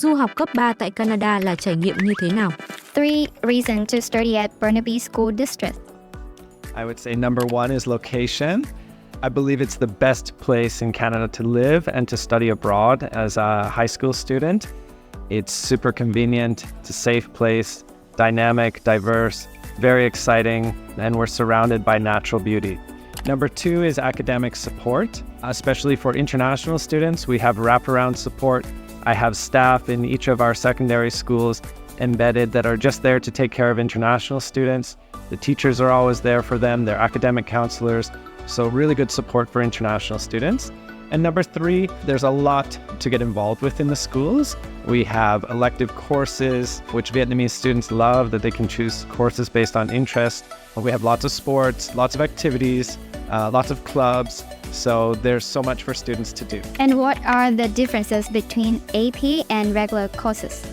Du học cấp 3 tại Canada là trải nghiệm như thế nào? 3 reasons to study at Burnaby School District. I would say number 1 is location. I believe it's the best place in Canada to live and to study abroad as a high school student. It's super convenient, it's a safe place, dynamic, diverse, very exciting, and we're surrounded by natural beauty. Number 2 is academic support, especially for international students. We have wraparound support. I have staff in each of our secondary schools embedded that are just there to take care of international students. The teachers are always there for them, they're academic counselors, so really good support for international students. And number 3, there's a lot to get involved with in the schools. We have elective courses, which Vietnamese students love, that they can choose courses based on interest. We have lots of sports, lots of activities, lots of clubs. So there's so much for students to do. And what are the differences between AP and regular courses?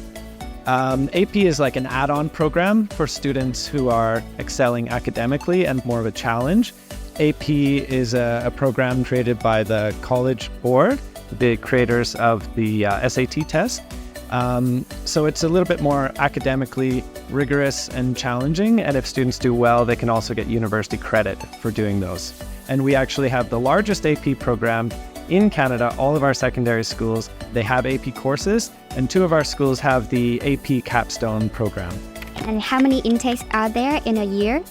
AP is like an add-on program for students who are excelling academically and more of a challenge. AP is a program created by the College Board, the creators of the SAT test. So it's a little bit more academically rigorous and challenging, and if students do well, they can also get university credit for doing those. And we actually have the largest AP program in Canada. All of our secondary schools, they have AP courses, and 2 of our schools have the AP capstone program. And how many intakes are there in a year?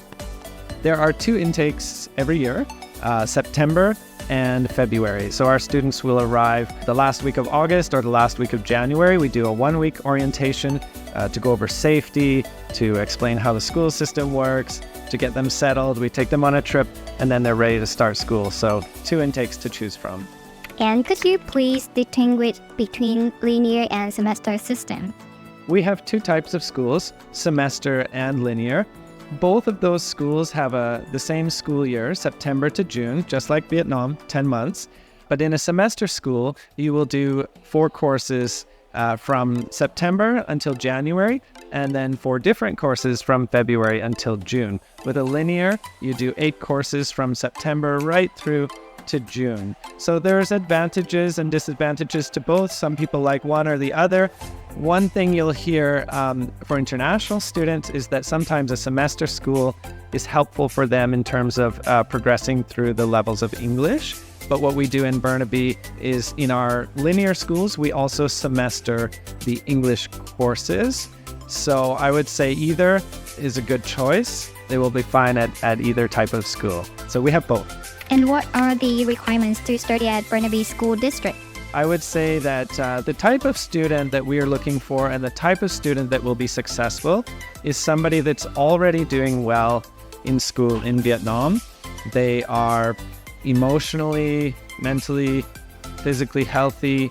There are 2 intakes every year, September and February. So our students will arrive the last week of August or the last week of January. We do a 1-week orientation to go over safety, to explain how the school system works, to get them settled. We take them on a trip, and then they're ready to start school. So 2 intakes to choose from. And could you please distinguish between linear and semester system? We have 2 types of schools, semester and linear. Both of those schools have the same school year, September to June, just like Vietnam, 10 months. But in a semester school, you will do 4 courses from September until January, and then 4 different courses from February until June. With a linear, you do 8 courses from September right through to June. So there's advantages and disadvantages to both. Some people like one or the other. One thing you'll hear for international students is that sometimes a semester school is helpful for them in terms of progressing through the levels of English. But what we do in Burnaby is in our linear schools, we also semester the English courses. So I would say either is a good choice. They will be fine at either type of school. So we have both. And what are the requirements to study at Burnaby School District? I would say that the type of student that we are looking for and the type of student that will be successful is somebody that's already doing well in school in Vietnam. They are emotionally, mentally, physically healthy,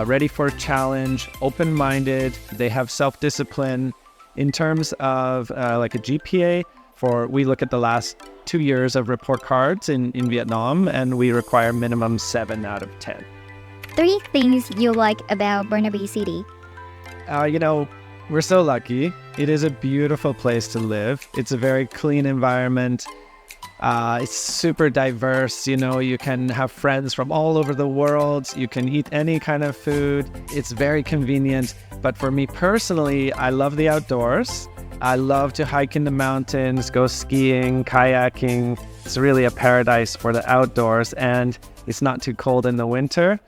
ready for a challenge, open-minded. They have self-discipline. In terms of like a GPA, we look at the last 2 years of report cards in Vietnam, and we require minimum 7 out of 10. 3 things you like about Burnaby City. We're so lucky. It is a beautiful place to live. It's a very clean environment. It's super diverse. You can have friends from all over the world. You can eat any kind of food. It's very convenient. But for me personally, I love the outdoors. I love to hike in the mountains, go skiing, kayaking. It's really a paradise for the outdoors, and it's not too cold in the winter.